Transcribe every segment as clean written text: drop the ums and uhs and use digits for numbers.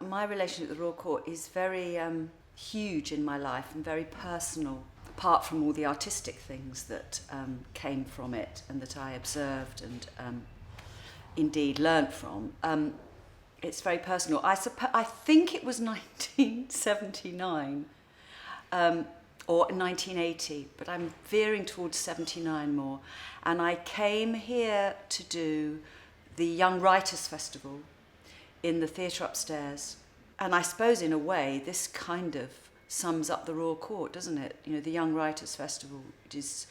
my relationship with the Royal Court is very huge in my life and very personal, apart from all the artistic things that came from it and that I observed and indeed learnt from. It's very personal. I think it was 1979 or 1980, but I'm veering towards 79 more. And I came here to do the Young Writers' Festival in the theatre upstairs. And I suppose in a way this kind of sums up the Royal Court, doesn't it? You know, the Young Writers' Festival, it is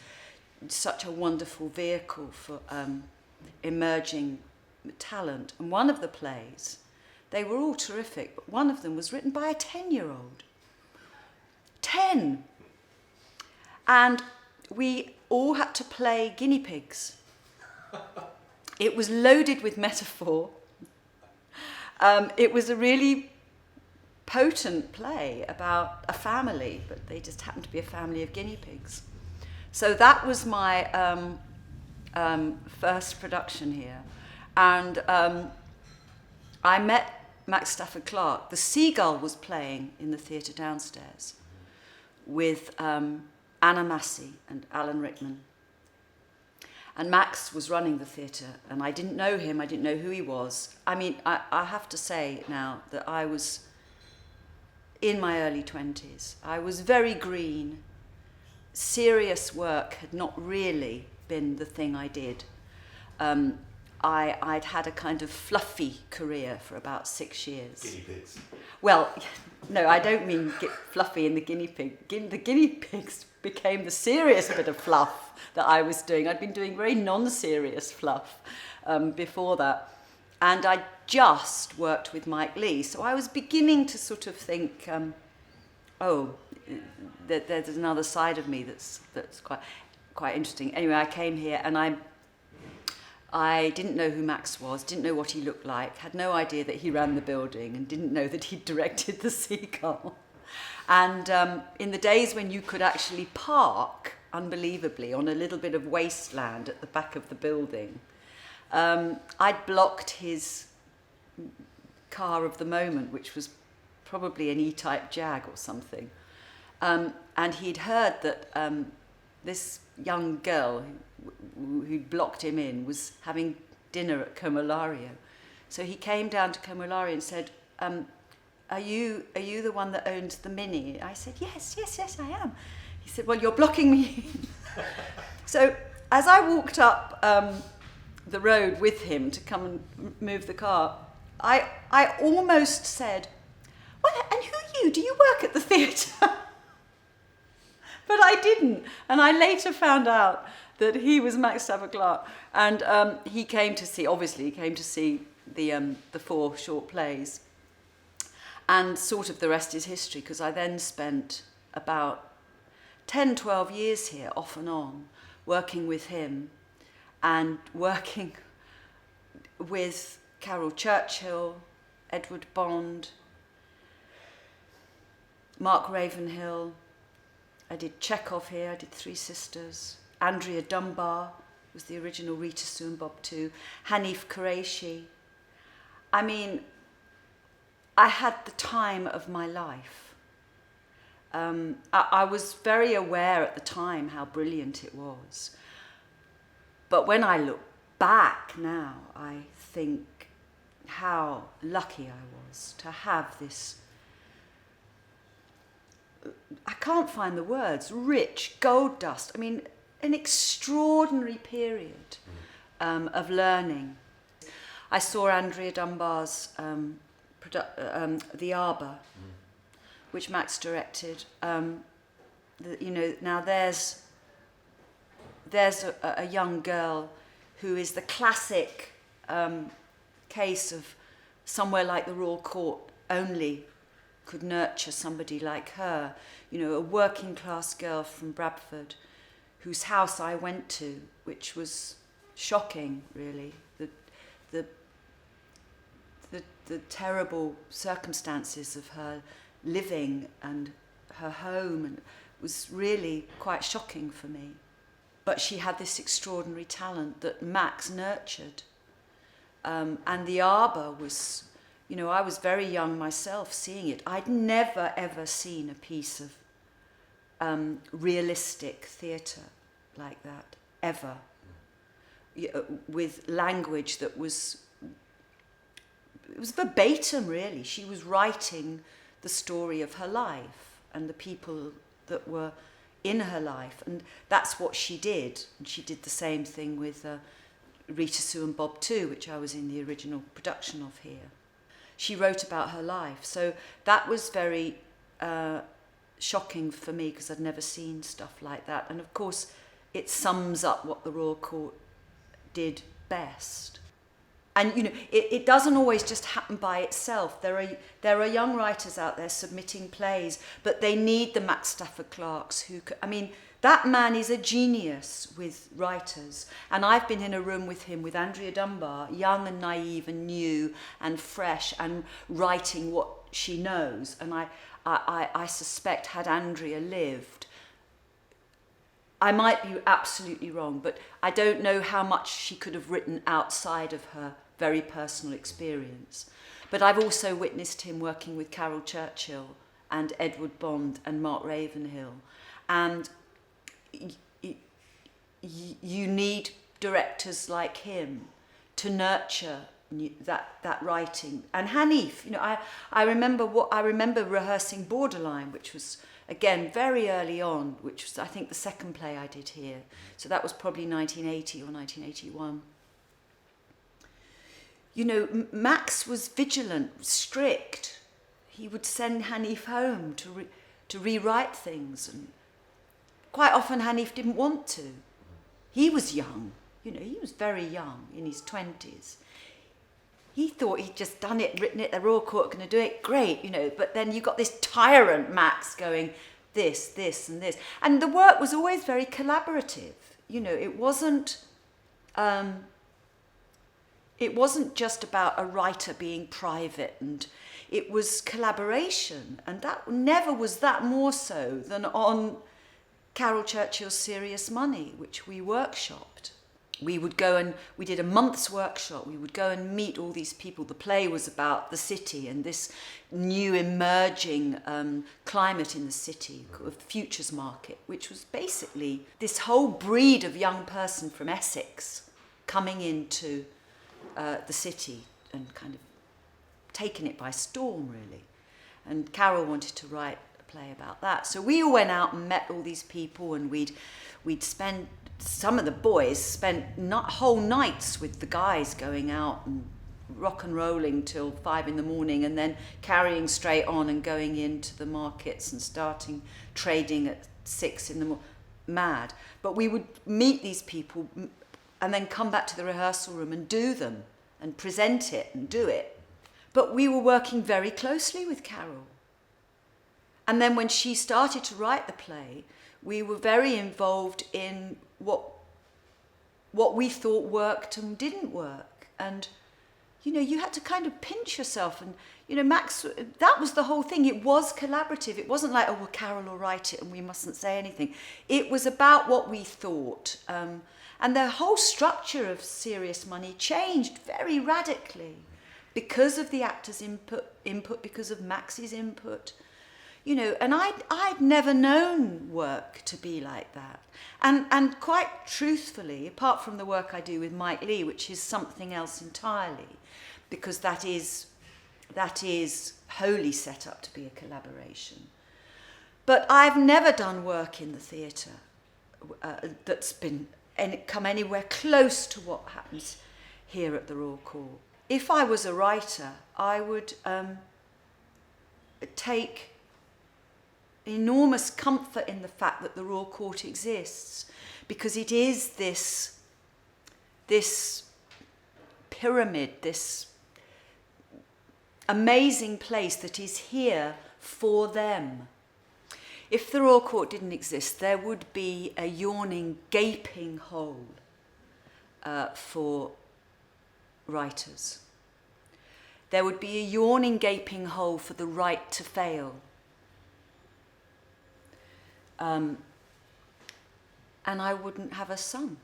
such a wonderful vehicle for emerging talent. And one of the plays, they were all terrific, but one of them was written by a 10-year-old. 10! And we all had to play guinea pigs. It was loaded with metaphor. It was a really potent play about a family, but they just happened to be a family of guinea pigs. So that was my first production here. And I met Max Stafford Clark. The Seagull was playing in the theatre downstairs with Anna Massey and Alan Rickman. And Max was running the theatre, and I didn't know him, I didn't know who he was. I mean, I have to say now that I was in my early 20s. I was very green. Serious work had not really been the thing I did. I'd had a kind of fluffy career for about 6 years. Guinea pigs. Well, no, I don't mean fluffy in the guinea pig. The guinea pigs became the serious bit of fluff that I was doing. I'd been doing very non-serious fluff before that. And I just worked with Mike Leigh. So I was beginning to sort of think, there's another side of me that's quite interesting. Anyway, I came here and I didn't know who Max was, didn't know what he looked like, had no idea that he ran the building, and didn't know that he'd directed The Seagull. And in the days when you could actually park, unbelievably, on a little bit of wasteland at the back of the building, I'd blocked his car of the moment, which was probably an E-Type Jag or something. And he'd heard that this young girl who'd blocked him in was having dinner at Comolario. So he came down to Comolario and said, are you the one that owns the Mini? I said, yes, I am. He said, well, you're blocking me in. So as I walked up the road with him to come and move the car, I almost said, well, and who are you? Do you work at the theatre? But I didn't. And I later found out that he was Max Stafford Clark. And he came to see the 4 short plays. And sort of the rest is history, because I then spent about 10, 12 years here, off and on, working with him and working with Carol Churchill, Edward Bond, Mark Ravenhill. I did Chekhov here, I did Three Sisters. Andrea Dunbar was the original Rita Sue and Bob too. Hanif Qureshi. I mean, I had the time of my life. I was very aware at the time how brilliant it was. But when I look back now, I think how lucky I was to have this, I can't find the words, rich gold dust. I mean, an extraordinary period of learning. I saw Andrea Dunbar's The Arbor, which Max directed. Now there's a young girl who is the classic case of somewhere like the Royal Court only could nurture somebody like her. You know, a working class girl from Bradford whose house I went to, which was shocking, really. The terrible circumstances of her living and her home, and it was really quite shocking for me. But she had this extraordinary talent that Max nurtured. And The Arbor was You know, I was very young myself seeing it. I'd never, ever seen a piece of realistic theatre like that, ever. With language that was, it was verbatim really. She was writing the story of her life and the people that were in her life, and that's what she did. And she did the same thing with Rita Sue and Bob too, which I was in the original production of here. She wrote about her life, so that was very shocking for me because I'd never seen stuff like that. And of course, it sums up what the Royal Court did best. And you know, it doesn't always just happen by itself. There are young writers out there submitting plays, but they need the Max Stafford Clarks who, I mean, that man is a genius with writers. And I've been in a room with him, with Andrea Dunbar, young and naive and new and fresh and writing what she knows. And I suspect had Andrea lived, I might be absolutely wrong, but I don't know how much she could have written outside of her very personal experience. But I've also witnessed him working with Carol Churchill and Edward Bond and Mark Ravenhill. And you need directors like him to nurture that writing. And Hanif, you know, I remember rehearsing Borderline, which was again very early on, which was I think the second play I did here. So that was probably 1980 or 1981. You know, Max was vigilant, strict. He would send Hanif home to rewrite things, and quite often Hanif didn't want to. He was young, you know, he was very young, in his 20s. He thought he'd just done it, written it, the Royal Court were going to do it, great, you know, but then you got this tyrant Max going this, this and this. And the work was always very collaborative, you know, it wasn't just about a writer being private, and it was collaboration, and that never was that more so than on Carol Churchill's Serious Money, which we workshopped. We would go and we did a month's workshop. We would go and meet all these people. The play was about the city and this new emerging climate in the city, of futures market, which was basically this whole breed of young person from Essex coming into the city and kind of taking it by storm, really. And Carol wanted to write a play about that. So we all went out and met all these people, and we'd spend, some of the boys spent whole nights with the guys going out and rock and rolling till 5 a.m, and then carrying straight on and going into the markets and starting trading at 6 a.m. Mad. But we would meet these people and then come back to the rehearsal room and do them and present it and do it. But we were working very closely with Carol. And then when she started to write the play, we were very involved in what we thought worked and didn't work. And, you know, you had to kind of pinch yourself. And, you know, Max, that was the whole thing. It was collaborative. It wasn't like, oh, well, Carol will write it and we mustn't say anything. It was about what we thought. And the whole structure of Serious Money changed very radically because of the actors' input, because of Max's input. You know, and I'd never known work to be like that. And quite truthfully, apart from the work I do with Mike Lee, which is something else entirely, because that is wholly set up to be a collaboration. But I've never done work in the theatre that's come anywhere close to what happens here at the Royal Court. If I was a writer, I would take enormous comfort in the fact that the Royal Court exists, because it is this pyramid, this amazing place that is here for them. If the Royal Court didn't exist, there would be a yawning, gaping hole for writers. There would be a yawning, gaping hole for the right to fail. And I wouldn't have a son.